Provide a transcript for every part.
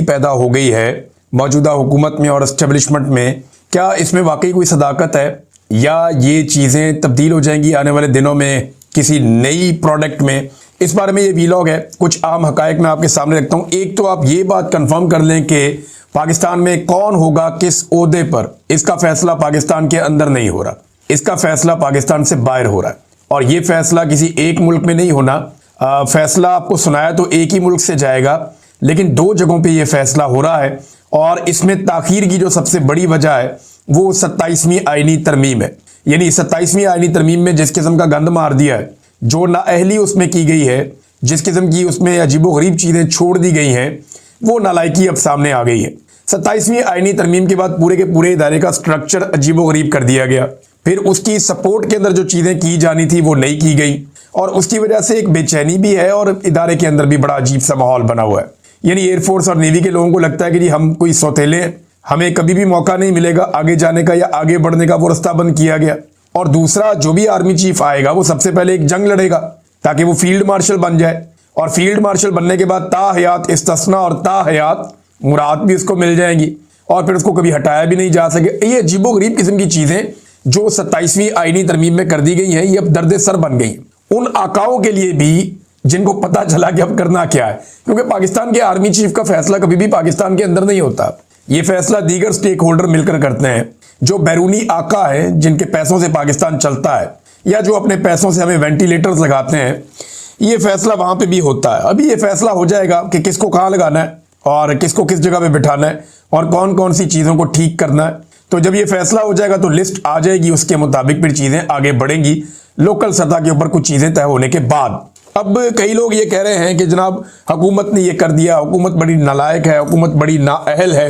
पैदा हो गई है मौजूदा हुकूमत में और एस्टेब्लिशमेंट में, क्या इसमें वाकई कोई सदाकत है या ये चीज़ें तब्दील हो जाएंगी आने वाले दिनों में किसी नई प्रोडक्ट में? इस बारे में ये वीलॉग है। कुछ आम हकायक मैं आपके सामने रखता हूँ। एक तो आप ये बात कंफर्म कर लें कि पाकिस्तान में कौन होगा किस ओहदे पर, इसका फैसला पाकिस्तान के अंदर नहीं हो रहा, इसका फैसला पाकिस्तान से बाहर हो रहा है। और ये फैसला किसी एक मुल्क में नहीं होना। फैसला आपको सुनाया तो एक ही मुल्क से जाएगा, लेकिन दो जगहों पे ये फैसला हो रहा है। और इसमें ताखीर की जो सबसे बड़ी वजह है वो 27वीं आईनी तरमीम है। यानी 27वीं आईनी तरमीम में जिस किस्म का गंद मार दिया है, जो नाअहली उसमें की गई है, जिस किस्म की उसमें अजीबोगरीब चीज़ें छोड़ दी गई हैं, वो नालायकी अब सामने आ गई है। 27वीं आईनी तरमीम के बाद पूरे के पूरे इदारे का स्ट्रक्चर अजीबोगरीब कर दिया गया। फिर उसकी सपोर्ट के अंदर जो चीज़ें की जानी थी वो नहीं की गई, और उसकी वजह से एक बेचैनी भी है और इदारे के अंदर भी बड़ा अजीब सा माहौल बना हुआ है। यानी एयरफोर्स और नेवी के लोगों को लगता है कि जी हम कोई सौतेले हैं, हमें कभी भी मौका नहीं मिलेगा आगे जाने का या आगे बढ़ने का, वो रास्ता बंद किया गया। और दूसरा, जो भी आर्मी चीफ आएगा वो सबसे पहले एक जंग लड़ेगा ताकि वो फील्ड मार्शल बन जाए, और फील्ड मार्शल बनने के बाद ताहयात इस्तिस्ना और ताहयात मुराद भी उसको मिल जाएंगी, और फिर उसको कभी हटाया भी नहीं जा सके। ये अजीबोगरीब किस्म की चीज़ें जो 27वीं आईनी तरमीम में कर दी गई हैं, ये अब दर्द सर बन गई उन आकाओं के लिए भी जिनको पता चला कि अब करना क्या है। क्योंकि पाकिस्तान के आर्मी चीफ का फैसला कभी भी पाकिस्तान के अंदर नहीं होता, ये फैसला दीगर स्टेक होल्डर मिलकर करते हैं, जो बैरूनी आका है, जिनके पैसों से पाकिस्तान चलता है, या जो अपने पैसों से हमें वेंटिलेटर्स लगाते हैं। ये फैसला वहां पे भी होता है। अभी ये फैसला हो जाएगा कि किसको कहाँ लगाना है और किसको किस जगह पे बिठाना है और कौन कौन सी चीज़ों को ठीक करना है। तो जब ये फैसला हो जाएगा तो लिस्ट आ जाएगी, उसके मुताबिक फिर चीज़ें आगे बढ़ेंगी लोकल सतह के ऊपर कुछ चीज़ें तय होने के बाद। अब कई लोग ये कह रहे हैं कि जनाब हुकूमत ने ये कर दिया, हुकूमत बड़ी नालायक है, हुकूमत बड़ी नाअहल है,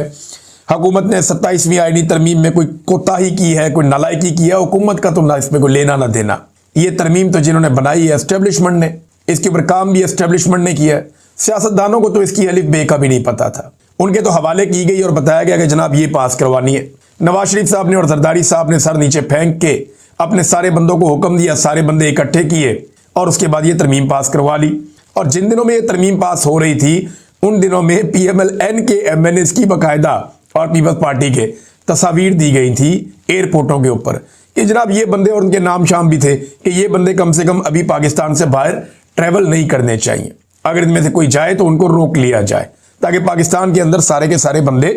हुकूमत ने 27वीं आईनी तरमीम में कोई कोताही की है, कोई नालायकी की है, हुकूमत का तो ना इसमें कोई लेना ना देना। ये तरमीम तो जिन्होंने बनाई है एस्टेब्लिशमेंट ने, इसके ऊपर काम भी एस्टेब्लिशमेंट ने किया है। सियासतदानों को तो इसकी अलिफ बे का भी नहीं पता था, उनके तो हवाले की गई और बताया गया कि जनाब ये पास करवानी है। नवाज शरीफ साहब ने और जरदारी साहब ने सर नीचे फेंक के अपने सारे बंदों को हुक्म दिया, सारे बंदे इकट्ठे किए और उसके बाद ये तरमीम पास करवा ली। और जिन दिनों में ये तरमीम पास हो रही थी उन दिनों में PMLN के MNAs की बाकायदा और पीपल्स पार्टी के तस्वीर दी गई थी एयरपोर्टों के ऊपर कि जनाब ये बंदे, और उनके नाम शाम भी थे कि ये बंदे कम से कम अभी पाकिस्तान से बाहर ट्रैवल नहीं करने चाहिए, अगर इनमें से कोई जाए तो उनको रोक लिया जाए ताकि पाकिस्तान के अंदर सारे के सारे बंदे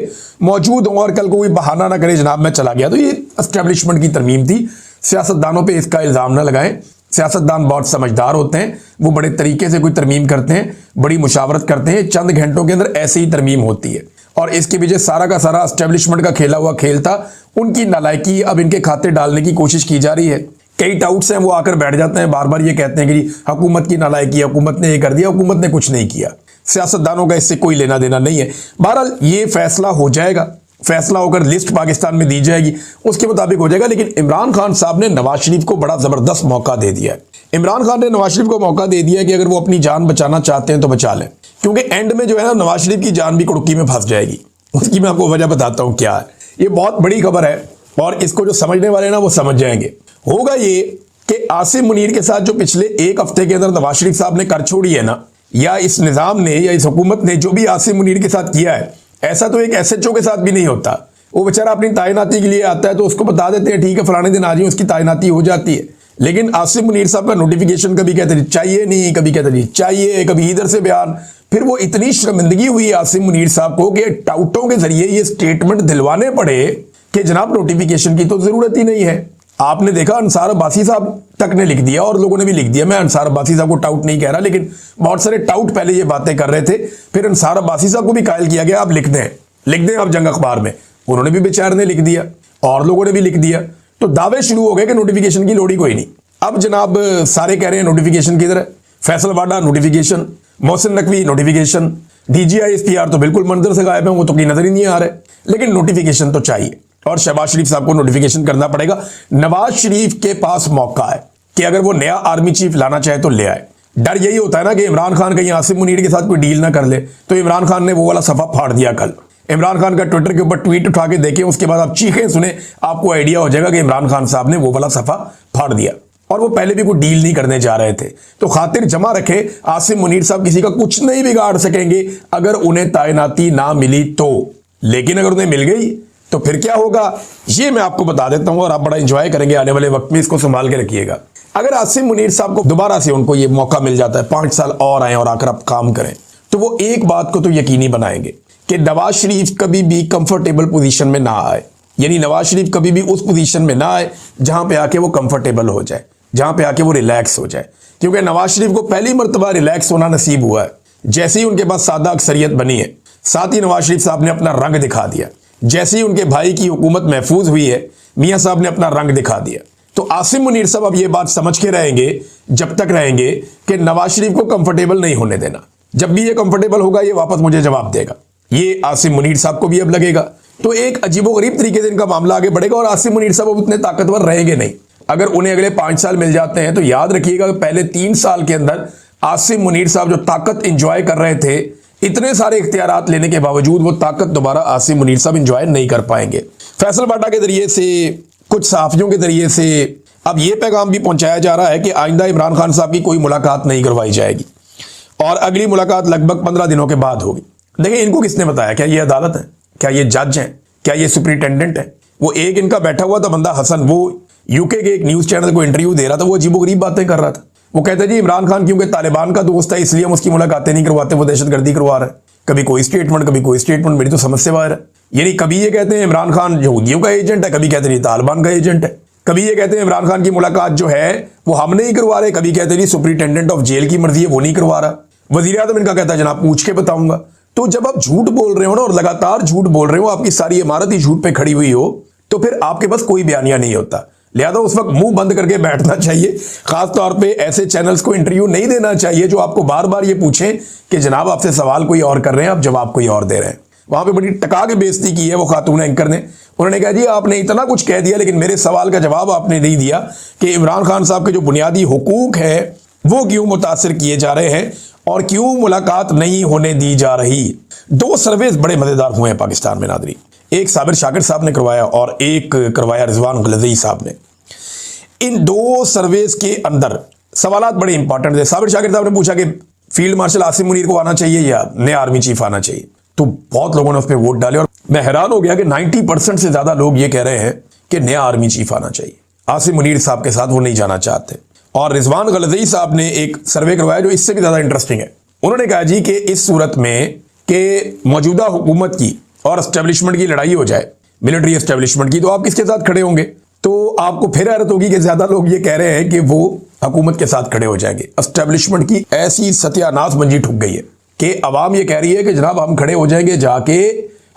मौजूद हों और कल को कोई बहाना ना करे जनाब मैं चला गया। तो ये एस्टेब्लिशमेंट की तरमीम थी। सियासतदानों पे इसका इल्ज़ाम ना लगाएं, सियासतदान बहुत समझदार होते हैं, वो बड़े तरीके से कोई तरमीम करते हैं, बड़ी मुशावरत करते हैं, चंद घंटों के अंदर ऐसे ही तरमीम होती है। और इसके पीछे सारा का सारा एस्टेब्लिशमेंट का खेला हुआ खेल था, उनकी नालायकी अब इनके खाते डालने की कोशिश की जा रही है। कई टाउट्स हैं वो आकर बैठ जाते हैं, बार बार ये कहते हैं कि हुकूमत की नालायकी, हुकूमत ने ये कर दिया, हुकूमत ने कुछ नहीं किया। सियासतदानों का इससे कोई लेना देना नहीं है। बहरहाल ये फैसला हो जाएगा, फैसला होकर लिस्ट पाकिस्तान में दी जाएगी, उसके मुताबिक हो जाएगा। लेकिन इमरान खान साहब ने नवाज शरीफ को बड़ा जबरदस्त मौका दे दिया है। इमरान खान ने नवाज शरीफ को मौका दे दिया कि अगर वो अपनी जान बचाना चाहते हैं तो बचा लें, क्योंकि एंड में जो है ना नवाज शरीफ की जान भी कुड़की में फंस जाएगी। उसकी मैं आपको वजह बताता हूं क्या है। ये बहुत बड़ी खबर है और इसको जो समझने वाले ना वो समझ जाएंगे। होगा ये कि आसिम मुनीर के साथ जो पिछले एक हफ्ते के अंदर नवाज शरीफ साहब ने कर छोड़ी है ना, या इस निज़ाम ने या इस हुकूमत ने जो भी आसिम मुनीर के साथ किया है, ऐसा तो एक SHO के साथ भी नहीं होता। वो बेचारा अपनी तैनाती के लिए आता है तो उसको बता देते हैं ठीक है फलाने दिन आ जाइए, उसकी तैनाती हो जाती है। लेकिन आसिम मुनीर साहब का नोटिफिकेशन कभी कहते नहीं चाहिए, नहीं कभी कहते नहीं चाहिए, कभी इधर से बयान। फिर वो इतनी शर्मिंदगी हुई आसिम मुनीर साहब को कि टाउटों के जरिए ये स्टेटमेंट दिलवाने पड़े कि जनाब नोटिफिकेशन की तो जरूरत ही नहीं है। आपने देखा अंसार अब्बासी साहब तक ने लिख दिया और लोगों ने भी लिख दिया। मैं अंसार अब्बासी साहब को टाउट नहीं कह रहा, लेकिन बहुत सारे टाउट पहले ये बातें कर रहे थे। फिर अंसार अब्बासी साहब को भी कायल किया गया, आप लिख दें आप जंग अखबार में। उन्होंने भी बेचारे ने लिख दिया और लोगों ने भी लिख दिया, तो दावे शुरू हो गए कि नोटिफिकेशन की लोड़ ही कोई नहीं। अब जनाब सारे कह रहे हैं नोटिफिकेशन किधर है। Faisal Vawda notification, Mohsin Naqvi notification, DGI SPR तो बिल्कुल मंजर से गायब है, वो तो कहीं नजर ही नहीं आ रहे। लेकिन नोटिफिकेशन तो चाहिए और शहबाज शरीफ साहब को नोटिफिकेशन करना पड़ेगा। नवाज शरीफ के पास मौका है कि अगर वो नया आर्मी चीफ लाना चाहे तो ले आए। डर यही होता है ना कि इमरान खान कहीं आसिम मुनीर के साथ कोई डील ना कर ले, तो इमरान खान ने वो वाला सफा फाड़ दिया। कल इमरान खान का ट्विटर के ऊपर ट्वीट उठा के देखें, उसके बाद आप चीखें सुने, आपको आइडिया हो जाएगा कि इमरान खान साहब ने वो वाला सफा फाड़ दिया। और वो पहले भी कोई डील नहीं करने जा रहे थे। तो खातिर जमा रखे, आसिम मुनीर साहब किसी का कुछ नहीं बिगाड़ सकेंगे अगर उन्हें तैनाती ना मिली तो। लेकिन अगर उन्हें मिल गई तो फिर क्या होगा, ये मैं आपको बता देता हूं और आप बड़ा इंजॉय करेंगे आने वाले वक्त में, इसको संभाल के रखिएगा। अगर आसिम मुनीर साहब को दोबारा से उनको ये मौका मिल जाता है, 5 साल और आए और आकर आप काम करें, तो वो एक बात को तो यकीनी बनाएंगे कि नवाज शरीफ कभी भी कंफर्टेबल पोजीशन में ना आए। यानी नवाज शरीफ कभी भी उस पोजीशन में ना आए जहां पे आके वो कंफर्टेबल हो जाए, जहां पे आके वो रिलैक्स हो जाए। क्योंकि नवाज शरीफ को पहली मर्तबा रिलैक्स होना नसीब हुआ है जैसे ही उनके पास सादा अक्सरियत बनी है। साथ ही नवाज शरीफ साहब ने अपना रंग दिखा दिया। जैसे ही उनके भाई की हुकूमत महफूज हुई है, मियां साहब ने अपना रंग दिखा दिया। तो आसिम मुनीर साहब अब ये बात समझ के रहेंगे, जब तक रहेंगे, कि नवाज शरीफ को कंफर्टेबल नहीं होने देना। जब भी ये कंफर्टेबल होगा ये वापस मुझे जवाब देगा। ये आसिम मुनीर साहब को भी अब लगेगा। तो एक अजीबोगरीब तरीके से इनका मामला आगे बढ़ेगा और आसिम मुनीर साहब अब उतने ताकतवर रहेंगे नहीं। अगर उन्हें अगले 5 साल मिल जाते हैं तो याद रखिएगा पहले 3 साल के अंदर आसिम मुनीर साहब जो ताकत इंजॉय कर रहे थे, इतने सारे इख्तियारात लेने के बावजूद वो ताकत दोबारा आसिम मुनीर साहब इंजॉय नहीं कर पाएंगे। फैसल बाटा के जरिए से, कुछ सहाफियों के जरिए से अब ये पैगाम भी पहुंचाया जा रहा है कि आइंदा इमरान खान साहब की कोई मुलाकात नहीं करवाई जाएगी और अगली मुलाकात लगभग 15 दिनों के बाद होगी। देखिए, इनको किसने बताया? क्या ये अदालत है? क्या ये जज हैं? क्या ये सुपरिटेंडेंट है? वो एक इनका बैठा हुआ था बंदा हसन, वो यूके के एक न्यूज चैनल को इंटरव्यू दे रहा था, वो अजीबोगरीब बातें कर रहा था। वो कहते जी इमरान खान क्योंकि तालिबान का दोस्त है इसलिए हम उसकी मुलाकातें नहीं करवाते, वो दहशतगर्दी करवा रहा है। कभी कोई स्टेटमेंट, कभी कोई स्टेटमेंट, मेरी तो समझ से बाहर है। यानी कभी ये कहते हैं इमरान खान यहूदियों का एजेंट है, कभी कहते हैं तालिबान का एजेंट है, कभी ये कहते हैं इमरान खान की मुलाकात जो है वो हम नहीं करवा रहे, कभी कहते हैं सुपरिटेंडेंट ऑफ जेल की मर्जी है वो नहीं करवा रहा। वजीर आजम इनका कहता है जनाब पूछ के बताऊंगा। तो जब आप झूठ बोल रहे हो ना और लगातार झूठ बोल रहे हो, आपकी सारी इमारत ही झूठ पे खड़ी हुई हो, तो फिर आपके पास कोई बयानिया नहीं होता। लिहाजा उस वक्त मुंह बंद करके बैठना चाहिए। खासतौर पे ऐसे चैनल्स को इंटरव्यू नहीं देना चाहिए जो आपको बार बार ये पूछें कि जनाब आपसे सवाल कोई और कर रहे हैं, आप जवाब कोई और दे रहे हैं। वहां पे बड़ी टका के बेइज्जती की है वो खातून एंकर ने। उन्होंने कहा जी आपने इतना कुछ कह दिया लेकिन मेरे सवाल का जवाब आपने नहीं दिया कि इमरान खान साहब के जो बुनियादी हुकूक है वो क्यों मुतासर किए जा रहे हैं और क्यों मुलाकात नहीं होने दी जा रही। 2 सर्वेज बड़े मजेदार हुए हैं पाकिस्तान में नादरी। एक साबिर शाकिर साहब ने करवाया और एक करवाया रिजवान गलज़ई साहब ने। इन 2 सर्वेज के अंदर सवालात बड़े इंपॉर्टेंट थे। साबिर शाकिर साहब ने पूछा कि फील्ड मार्शल आसिम मुनीर को आना चाहिए या नया आर्मी चीफ आना चाहिए। तो बहुत लोगों ने उस पर वोट डाले और मैं हैरान हो गया कि 90% से ज्यादा लोग ये कह रहे हैं कि नया आर्मी चीफ आना चाहिए। आसिम मुनीर साहब के साथ वो नहीं जाना चाहते। और रिजवान गलज़ई साहब ने एक सर्वे करवाया जो इससे भी ज्यादा इंटरेस्टिंग है। उन्होंने कहा जी कि इस सूरत में कि मौजूदा हुकूमत की और एस्टेब्लिशमेंट की लड़ाई हो जाए, मिलिट्री एस्टेब्लिशमेंट की, तो आप किसके साथ खड़े होंगे? तो आपको फिर हैरत होगी कि ज्यादा लोग ये कह रहे हैं कि वो हुकूमत के साथ खड़े हो जाएंगे। एस्टेब्लिशमेंट की ऐसी सत्यानाश मंजी ठुक गई है कि अवाम ये कह रही है कि जनाब हम खड़े हो जाएंगे जाके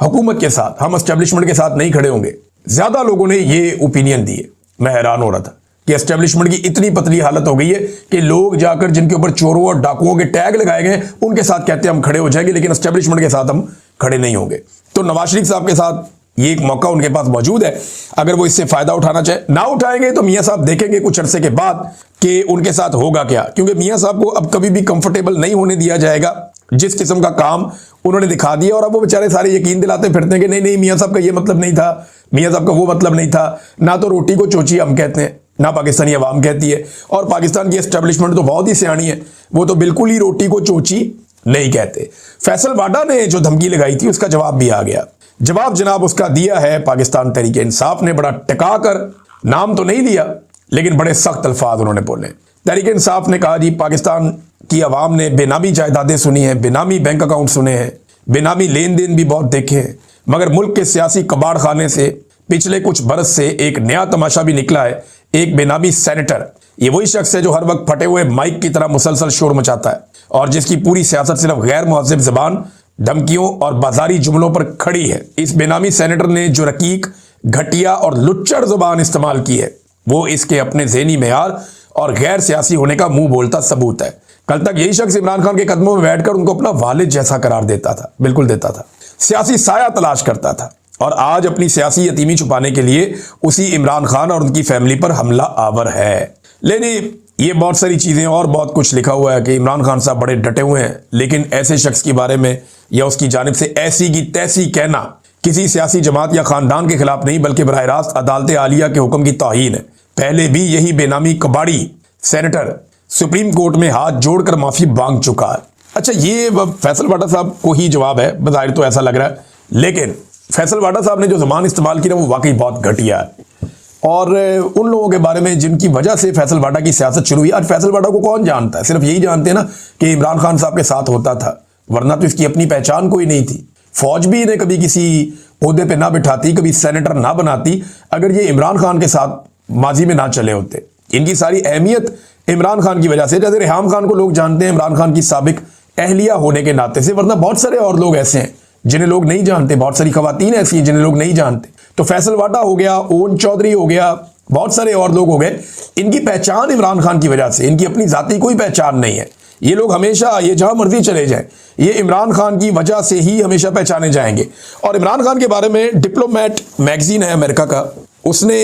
हुकूमत के साथ, हम एस्टेब्लिशमेंट के साथ नहीं खड़े होंगे। ज्यादा लोगों ने ये ओपिनियन दिए। मैं हैरान हो रहा था कि एस्टेब्लिशमेंट की इतनी पतली हालत हो गई है कि लोग जाकर जिनके ऊपर चोरों और डाकुओं के टैग लगाए गए उनके साथ कहते हैं हम खड़े हो जाएंगे, लेकिन एस्टेब्लिशमेंट के साथ हम खड़े नहीं होंगे। तो नवाज शरीफ साहब के साथ ये एक मौका उनके पास मौजूद है। अगर वो इससे फायदा उठाना चाहे, ना उठाएंगे तो मियां साहब देखेंगे कुछ अरसे के बाद कि उनके साथ होगा क्या। क्योंकि मियां साहब को अब कभी भी कंफर्टेबल नहीं होने दिया जाएगा। जिस किस्म का काम उन्होंने दिखा दिया और अब वो बेचारे सारे यकीन दिलाते फिरते हैं कि नहीं नहीं मियां साहब का ये मतलब नहीं था, मियां साहब का वो मतलब नहीं था। ना तो रोटी को चोची हम कहते हैं, ना पाकिस्तानी अवाम कहती है। और पाकिस्तान की एस्टेब्लिशमेंट तो बहुत ही सियानी है, वो तो बिल्कुल ही रोटी को चोची नहीं कहते। फैसल बाटा ने जो धमकी लगाई थी उसका जवाब भी आ गया। जवाब जनाब उसका दिया है पाकिस्तान तहरीक इंसाफ ने। बड़ा टिका कर, नाम तो नहीं लिया लेकिन बड़े सख्त अल्फाज उन्होंने बोले। तहरीक इंसाफ ने कहा जी पाकिस्तान की आवाम ने बेनामी जायदादें सुनी हैं, बेनामी बैंक अकाउंट सुने हैं, बेनामी लेन देन भी बहुत देखे हैं, मगर मुल्क के सियासी कबाड़ खाने से पिछले कुछ बरस से एक नया तमाशा भी निकला है। एक बेनामी सेनेटर, ये वही शख्स है जो हर वक्त फटे हुए माइक की तरह मुसलसल शोर मचाता है और जिसकी पूरी सियासत सिर्फ गैर मुहज़्ज़ब ज़बान, धमकियों और बाजारी जुमलों पर खड़ी है। इस बेनामी सेनेटर ने जो रकीक, घटिया और लुच्चड़ ज़बान इस्तेमाल की है वो इसके अपने ज़हनी मेयार और गैर सियासी होने का मुंह बोलता सबूत है। कल तक यही शख्स इमरान खान के कदमों में बैठकर उनको अपना वालिद जैसा करार देता था, बिल्कुल देता था, सियासी साया तलाश करता था और आज अपनी सियासी यतीमी छुपाने के लिए उसी इमरान खान और उनकी फैमिली पर हमला आवर है। लेकिन ये बहुत सारी चीजें और बहुत कुछ लिखा हुआ है कि इमरान खान साहब बड़े डटे हुए हैं, लेकिन ऐसे शख्स के बारे में या उसकी जानिब से ऐसी की तैसी कहना किसी सियासी जमात या खानदान के खिलाफ नहीं बल्कि बराह रास्त अदालत आलिया के हुक्म की तौहीन है। पहले भी यही बेनामी कबाड़ी सेनेटर सुप्रीम कोर्ट में हाथ जोड़कर माफी मांग चुका है। अच्छा, ये फैसल वाडा साहब को ही जवाब है, बज़ाहिर तो ऐसा लग रहा है, लेकिन फैसल वाडा साहब ने जो ज़बान इस्तेमाल की ना वो वाकई बहुत घटिया है। और उन लोगों के बारे में जिनकी वजह से फैसल वाडा की सियासत शुरू हुई, आज फैसल वाडा को कौन जानता है? सिर्फ यही जानते हैं ना कि इमरान खान साहब के साथ होता था, वरना तो इसकी अपनी पहचान कोई नहीं थी। फौज भी इन्हें कभी किसी ओहदे पे ना बिठाती, कभी सेनेटर ना बनाती, अगर ये इमरान खान के साथ माजी में ना चले होते। इनकी सारी अहमियत इमरान खान की वजह से, जैसे रेहाम खान को लोग जानते हैं इमरान खान की साबिक अहलिया होने के नाते से, वरना बहुत सारे और लोग ऐसे हैं जिन्हें लोग नहीं जानते, बहुत सारी खवातीन ऐसी हैं जिन्हें लोग नहीं जानते। तो फैसल वाडा हो गया, ओन चौधरी हो गया, बहुत सारे और लोग हो गए, इनकी पहचान इमरान खान की वजह से, इनकी अपनी जाती कोई पहचान नहीं है। ये लोग हमेशा, ये जहां मर्जी चले जाएं, ये इमरान खान की वजह से ही हमेशा पहचाने जाएंगे। और इमरान खान के बारे में डिप्लोमेट मैगजीन है अमेरिका का, उसने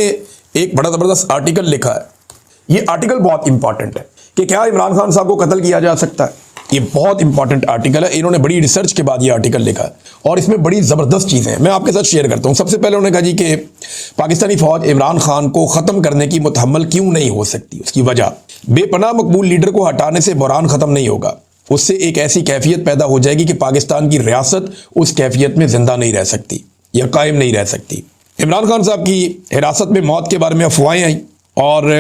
एक बड़ा जबरदस्त आर्टिकल लिखा है। ये आर्टिकल बहुत इंपॉर्टेंट है कि क्या इमरान खान साहब को कत्ल किया जा सकता है। ये बहुत इंपॉर्टेंट आर्टिकल है, इन्होंने बड़ी रिसर्च के बाद ये आर्टिकल लिखा है और इसमें बड़ी ज़बरदस्त चीज़ें हैं, मैं आपके साथ शेयर करता हूँ। सबसे पहले उन्होंने कहा जी कि पाकिस्तानी फौज इमरान खान को ख़त्म करने की मुतहम्मल क्यों नहीं हो सकती। उसकी वजह, बेपनाह मकबूल लीडर को हटाने से बहरान ख़त्म नहीं होगा, उससे एक ऐसी कैफियत पैदा हो जाएगी कि पाकिस्तान की रियासत उस कैफियत में जिंदा नहीं रह सकती या कायम नहीं रह सकती। इमरान खान साहब की हिरासत में मौत के बारे में अफवाहें आई और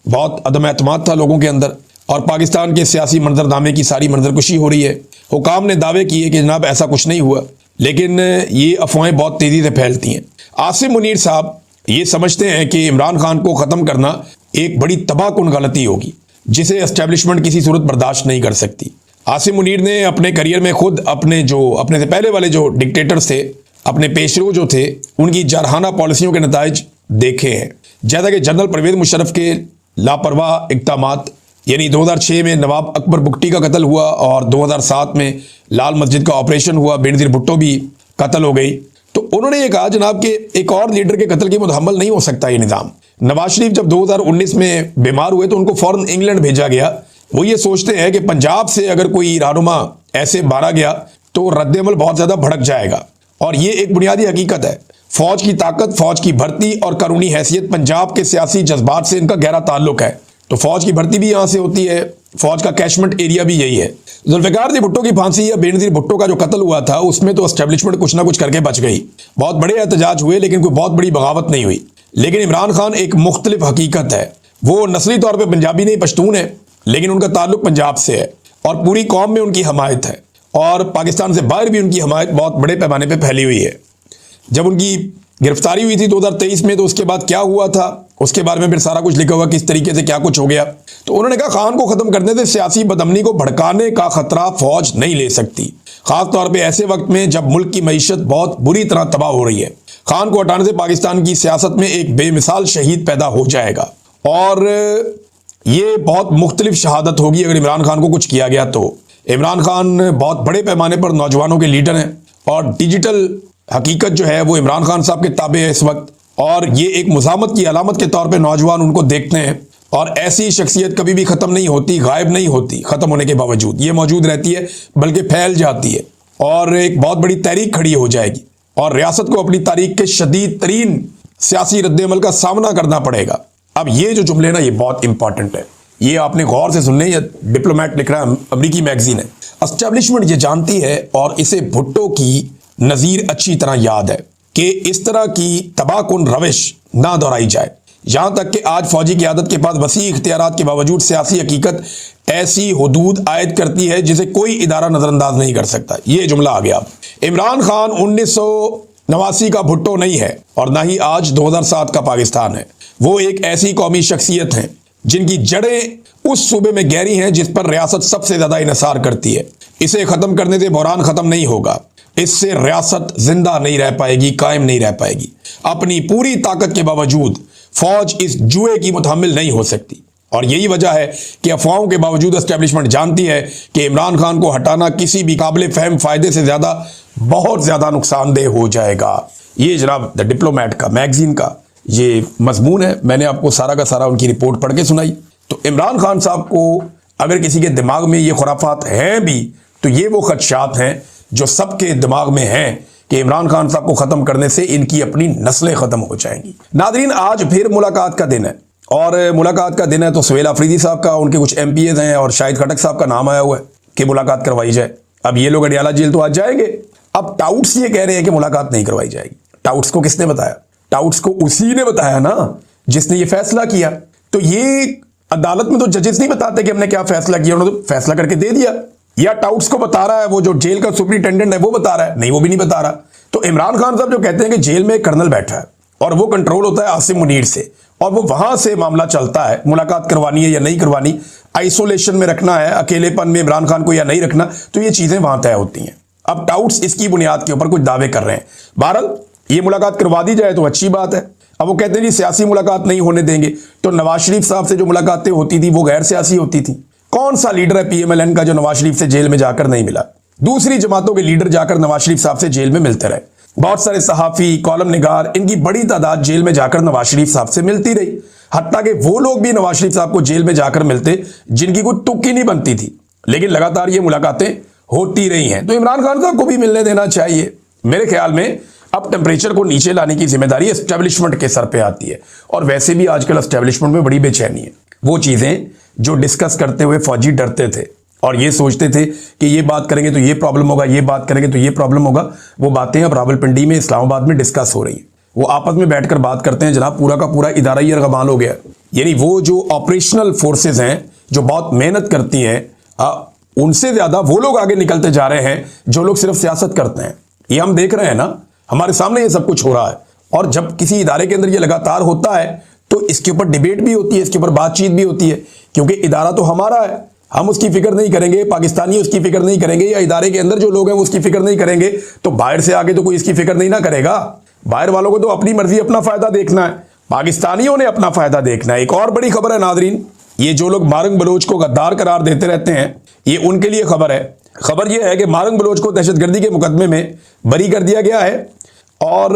बहुत अदम एतमाद था लोगों के अंदर, और पाकिस्तान के सियासी मंजरनामे की सारी मंजरकुशी हो रही है। हुकाम ने दावे किए कि जनाब ऐसा कुछ नहीं हुआ, लेकिन ये अफवाहें बहुत तेज़ी से फैलती हैं। आसिम मुनीर साहब ये समझते हैं कि इमरान खान को ख़त्म करना एक बड़ी तबाहकुन गलती होगी जिसे एस्टेब्लिशमेंट किसी सूरत बर्दाश्त नहीं कर सकती। आसिम मुनीर ने अपने करियर में खुद अपने से पहले वाले जो डिक्टेटर्स थे, अपने पेशरो जो थे, उनकी जारहाना पॉलिसियों के नताइज देखे हैं। जैसा कि जनरल परवेज़ मुशर्रफ के लापरवाह इक़दामात, यानी 2006 में नवाब अकबर बुगटी का कत्ल हुआ और 2007 में लाल मस्जिद का ऑपरेशन हुआ, बेनज़ीर भुट्टो भी कत्ल हो गई। तो उन्होंने ये कहा जनाब कि एक और लीडर के कत्ल की मुतहम्मल नहीं हो सकता ये निज़ाम। नवाज शरीफ जब 2019 में बीमार हुए तो उनको फ़ौरन इंग्लैंड भेजा गया। वो ये सोचते हैं कि पंजाब से अगर कोई रहनुमा ऐसे मारा गया तो रद्द-ए-अमल बहुत ज़्यादा भड़क जाएगा, और ये एक बुनियादी हकीकत है। फ़ौज की ताकत, फ़ौज की भर्ती और कानूनी हैसियत पंजाब के सियासी जज्बात से इनका गहरा ताल्लुक है। तो फौज की भर्ती भी यहाँ से होती है, फौज का कैशमेंट एरिया भी यही है। जुल्फ़िकार भुट्टो की फांसी या बेनज़ीर भुट्टो का जो कत्ल हुआ था उसमें तो एस्टेब्लिशमेंट कुछ ना कुछ करके बच गई, बहुत बड़े एहतजाज हुए लेकिन कोई बहुत बड़ी बगावत नहीं हुई। लेकिन इमरान खान एक मुख्तलिफ हकीकत है, वो नस्ली तौर पर पंजाबी नहीं पश्तून है, लेकिन उनका ताल्लुक पंजाब से है और पूरी कौम में उनकी हमायत है और पाकिस्तान से बाहर भी उनकी हमायत बहुत बड़े पैमाने पर फैली हुई है। जब उनकी गिरफ्तारी हुई थी 2023 में, तो उसके बाद क्या हुआ था उसके बारे में फिर सारा कुछ लिखा हुआ, किस तरीके से क्या कुछ हो गया। तो उन्होंने कहा खान को ख़त्म करने से सियासी बदअमनी को भड़काने का खतरा फौज नहीं ले सकती, खास तौर पे ऐसे वक्त में जब मुल्क की मईशत बहुत बुरी तरह तबाह हो रही है। खान को हटाने से पाकिस्तान की सियासत में एक बेमिसाल शहीद पैदा हो जाएगा और ये बहुत मुख्तलिफ शहादत होगी अगर इमरान खान को कुछ किया गया तो। इमरान खान बहुत बड़े पैमाने पर नौजवानों के लीडर हैं और डिजिटल हकीकत जो है वो इमरान खान साहब के ताबे है इस वक्त, और ये एक मुज़ामत की अलामत के तौर पे नौजवान उनको देखते हैं। और ऐसी शख्सियत कभी भी ख़त्म नहीं होती, गायब नहीं होती, ख़त्म होने के बावजूद ये मौजूद रहती है, बल्कि फैल जाती है और एक बहुत बड़ी तहरीक खड़ी हो जाएगी और रियासत को अपनी तारीख के शदीद तरीन सियासी रद्द-ए-अमल का सामना करना पड़ेगा। अब ये जो जुमले ना ये बहुत इंपॉर्टेंट है, ये आपने गौर से सुनने। ये डिप्लोमेट लिख रहा है, अमरीकी मैगजीन है। एस्टेब्लिशमेंट ये जानती है और इसे भुट्टो की नज़ीर अच्छी तरह याद है कि इस तरह की तबाहकुन रविश ना दोहराई जाए। यहाँ तक कि आज फौजी क़यादत के पास वसी इख्तियारात के बावजूद सियासी हकीकत ऐसी हुदूद आयद करती है जिसे कोई इदारा नज़रअंदाज नहीं कर सकता। ये जुमला आ गया। इमरान खान 1989 का भुट्टो नहीं है और ना ही आज 2007 का पाकिस्तान है। वो एक ऐसी कौमी शख्सियत हैं जिनकी जड़ें उस सूबे में गहरी हैं जिस पर रियासत सबसे ज़्यादा इन्हिसार करती है। इसे ख़त्म करने से बहरान ख़त्म नहीं होगा, इससे रियासत जिंदा नहीं रह पाएगी, कायम नहीं रह पाएगी। अपनी पूरी ताकत के बावजूद फौज इस जुए की मुतहम्मिल नहीं हो सकती और यही वजह है कि अफवाहों के बावजूद एस्टेब्लिशमेंट जानती है कि इमरान खान को हटाना किसी भी काबिल फहम फ़ायदे से ज़्यादा बहुत ज़्यादा नुकसानदेह हो जाएगा। ये जनाब द डिप्लोमेट का मैगजीन का ये मजमून है। मैंने आपको सारा का सारा उनकी रिपोर्ट पढ़ के सुनाई। तो इमरान खान साहब को अगर किसी के दिमाग में ये खुराफात हैं भी तो ये वो खदशात हैं जो सबके दिमाग में हैं कि इमरान खान साहब को ख़त्म करने से इनकी अपनी नस्लें ख़त्म हो जाएंगी। नादरीन, आज फिर मुलाकात का दिन है और मुलाकात का दिन है तो सुहेल अफरीदी साहब का, उनके कुछ MPs हैं और शाहिद खटक साहब का नाम आया हुआ है कि मुलाकात करवाई जाए। अब ये लोग अडियाला जेल तो आज जाएंगे। अब टाउट्स ये कह रहे हैं कि मुलाकात नहीं करवाई जाएगी। टाउट्स को किसने बताया? टाउट्स को उसी ने बताया ना जिसने ये फैसला किया। तो ये अदालत में तो जजेस नहीं बताते कि हमने क्या फैसला किया, उन्होंने तो फैसला करके दे दिया। या टाउट्स को बता रहा है वो जो जेल का सुपरिटेंडेंट है वो बता रहा है? नहीं, वो भी नहीं बता रहा। तो इमरान खान साहब जो कहते हैं कि जेल में एक कर्नल बैठा है और वो कंट्रोल होता है आसिम मुनीर से, और वो वहां से मामला चलता है, मुलाकात करवानी है या नहीं करवानी, आइसोलेशन में रखना है, अकेलेपन में इमरान खान को या नहीं रखना, तो ये चीजें वहां तय होती हैं। अब टाउट्स इसकी बुनियाद के ऊपर कुछ दावे कर रहे हैं। बहरहाल ये मुलाकात करवा दी जाए तो अच्छी बात है। अब वो कहते हैं जी सियासी मुलाकात नहीं होने देंगे, तो नवाज शरीफ साहब से जो मुलाकातें होती थी वो गैर सियासी होती थी। कौन सा लीडर है PMLN का जो नवाज शरीफ से जेल में जाकर नहीं मिला? दूसरी जमातों के लीडर जाकर नवाज शरीफ साहब से जेल में मिलते रहे। बहुत सारे सहाफी, कॉलम निगार, इनकी बड़ी तादाद जेल में जाकर नवाज शरीफ साहब से मिलती रही। हत्ता कि वो लोग भी नवाज शरीफ साहब को जेल में जाकर मिलते जिनकी कोई तुक्की नहीं बनती थी, लेकिन लगातार ये मुलाकातें होती रही हैं। तो इमरान खान साहब को भी मिलने देना चाहिए। मेरे ख्याल में अब टेम्परेचर को नीचे लाने की जिम्मेदारी एस्टेब्लिशमेंट के सर पे आती है, और वैसे भी आजकल एस्टेब्लिशमेंट में बड़ी बेचैनी है। वो चीजें जो डिस्कस करते हुए फौजी डरते थे और ये सोचते थे कि ये बात करेंगे तो ये प्रॉब्लम होगा, ये बात करेंगे तो ये प्रॉब्लम होगा, वो बातें अब रावलपिंडी में, इस्लामाबाद में डिस्कस हो रही हैं। वो आपस में बैठकर बात करते हैं, जनाब पूरा का पूरा इदारा ही अरगमाल हो गया। यानी वो जो ऑपरेशनल फोर्सेज हैं जो बहुत मेहनत करती हैं, उनसे ज्यादा वो लोग आगे निकलते जा रहे हैं जो लोग सिर्फ सियासत करते हैं। ये हम देख रहे हैं ना, हमारे सामने ये सब कुछ हो रहा है। और जब किसी इदारे के अंदर ये लगातार होता है तो इसके ऊपर डिबेट भी होती है, इसके ऊपर बातचीत भी होती है, क्योंकि इदारा तो हमारा है, हम उसकी फिक्र नहीं करेंगे, पाकिस्तानी उसकी फिक्र नहीं करेंगे, या इदारे के अंदर जो लोग हैं वो उसकी फिक्र नहीं करेंगे, तो बाहर से आके तो कोई इसकी फिक्र नहीं ना करेगा। बाहर वालों को तो अपनी मर्जी, अपना फायदा देखना है, पाकिस्तानियों ने अपना फायदा देखना है। एक और बड़ी खबर है नादरीन, ये जो लोग मारंग बलोच को गद्दार करार देते रहते हैं, ये उनके लिए खबर है। खबर यह है कि मारंग बलोच को दहशतगर्दी के मुकदमे में बरी कर दिया गया है और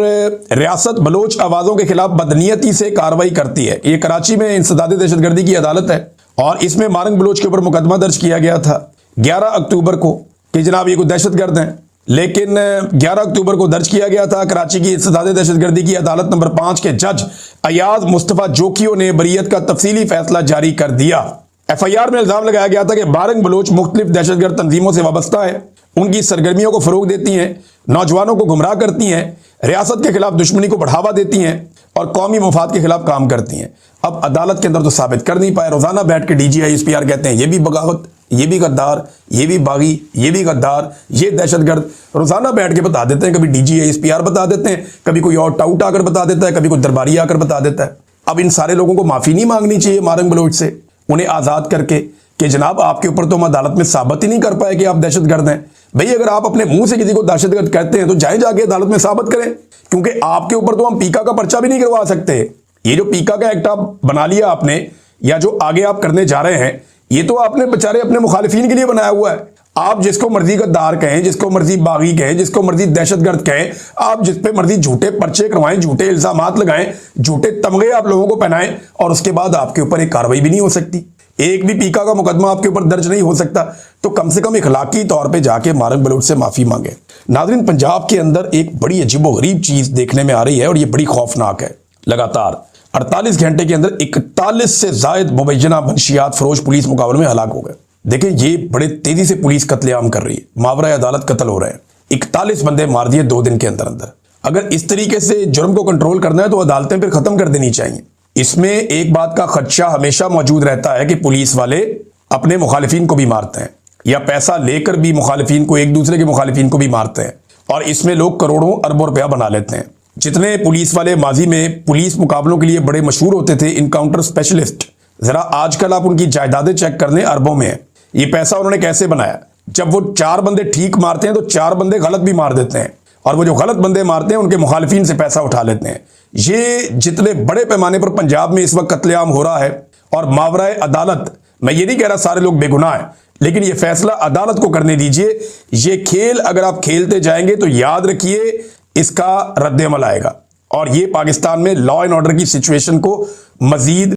रियासत बलोच आवाज़ों के खिलाफ बदनीयती से कार्रवाई करती है। ये कराची में इंसदाद दहशतगर्दी की अदालत है और इसमें मारंग बलोच के ऊपर मुकदमा दर्ज किया गया था 11 अक्टूबर को कि जनाब ये कोई दहशतगर्द हैं। लेकिन 11 अक्टूबर को दर्ज किया गया था। कराची की इंसदाद दहशतगर्दी की अदालत नंबर 5 के जज अयाज मुस्तफ़ा जोकियो ने बरीयत का तफसीली फैसला जारी कर दिया। FIR में इल्जाम लगाया गया था कि मारंग बलोच मुख्तलिफ दहशतगर्द तंजीमों से वाबस्ता है, उनकी सरगर्मियों को फरोग देती हैं, नौजवानों को गुमराह करती हैं, रियासत के खिलाफ दुश्मनी को बढ़ावा देती हैं और कौमी मफाद के खिलाफ काम करती हैं। अब अदालत के अंदर तो साबित कर नहीं पाए। रोजाना बैठ के DGI SPR कहते हैं ये भी बगावत, ये भी गद्दार, ये भी बागी, ये भी गद्दार, ये दहशतगर्द। रोजाना बैठ के बता देते हैं, कभी DGI SPR बता देते हैं, कभी कोई और टाउट आकर बता देता है, कभी कोई दरबारी आकर बता देता है। अब इन सारे लोगों को माफी नहीं मांगनी चाहिए मारंग बलोच से, उन्हें आजाद करके कि जनाब आपके ऊपर तो हम अदालत में साबित ही नहीं कर पाए कि आप दहशतगर्द हैं। भाई अगर आप अपने मुंह से किसी को दहशतगर्द कहते हैं तो जाए जाके अदालत में साबित करें, क्योंकि आपके ऊपर तो हम पीका का पर्चा भी नहीं करवा सकते। ये जो पीका का एक्ट आप बना लिया आपने, या जो आगे आप करने जा रहे हैं, ये तो आपने बेचारे अपने मुखालिफिन के लिए बनाया हुआ है। आप जिसको मर्जी गद्दार कहें, जिसको मर्जी बागी कहें, जिसको मर्जी दहशतगर्द कहें, आप जिस पे मर्जी झूठे पर्चे करवाएं, झूठे इल्जामात लगाएं, झूठे तमगे आप लोगों को पहनाएं, और उसके बाद आपके ऊपर एक कार्रवाई भी नहीं हो सकती, एक भी पीका का मुकदमा आपके ऊपर दर्ज नहीं हो सकता। तो कम से कम इखलाकी तौर पे जाके मारंग बलोच से माफी मांगे। नाज़रीन, पंजाब के अंदर एक बड़ी अजीबोगरीब चीज देखने में आ रही है और ये बड़ी खौफनाक है। लगातार 48 घंटे के अंदर 41 से जायद मुबैना मंशियात फरोश पुलिस मुकाबले में हलाक हो गए। देखिए ये बड़े तेजी से पुलिस कत्लेआम कर रही है, मावरा अदालत कत्ल हो रहे हैं। 41 बंदे मार दिए 2 दिन के अंदर अंदर। अगर इस तरीके से जुर्म को कंट्रोल करना है तो अदालतें फिर खत्म कर देनी चाहिए। इसमें एक बात का खदशा हमेशा मौजूद रहता है कि पुलिस वाले अपने मुखालिफिन को भी मारते हैं, या पैसा लेकर भी मुखालिफिन को, एक दूसरे के मुखालिफिन को भी मारते हैं, और इसमें लोग करोड़ों अरबों रुपया बना लेते हैं। जितने पुलिस वाले माजी में पुलिस मुकाबलों के लिए बड़े मशहूर होते थे, इनकाउंटर स्पेशलिस्ट, जरा आजकल आप उनकी जायदादें चेक कर लें, अरबों में है। ये पैसा उन्होंने कैसे बनाया? जब वो 4 बंदे ठीक मारते हैं तो 4 बंदे गलत भी मार देते हैं, और वो जो गलत बंदे मारते हैं उनके मुखालिफिन से पैसा उठा लेते हैं। ये जितने बड़े पैमाने पर पंजाब में इस वक्त कत्लेआम हो रहा है, और मावरा अदालत, मैं ये नहीं कह रहा सारे लोग बेगुनाह हैं, लेकिन ये फैसला अदालत को करने दीजिए। ये खेल अगर आप खेलते जाएंगे तो याद रखिए इसका रद्द अमल आएगा, और ये पाकिस्तान में लॉ एंड ऑर्डर की सिचुएशन को मजीद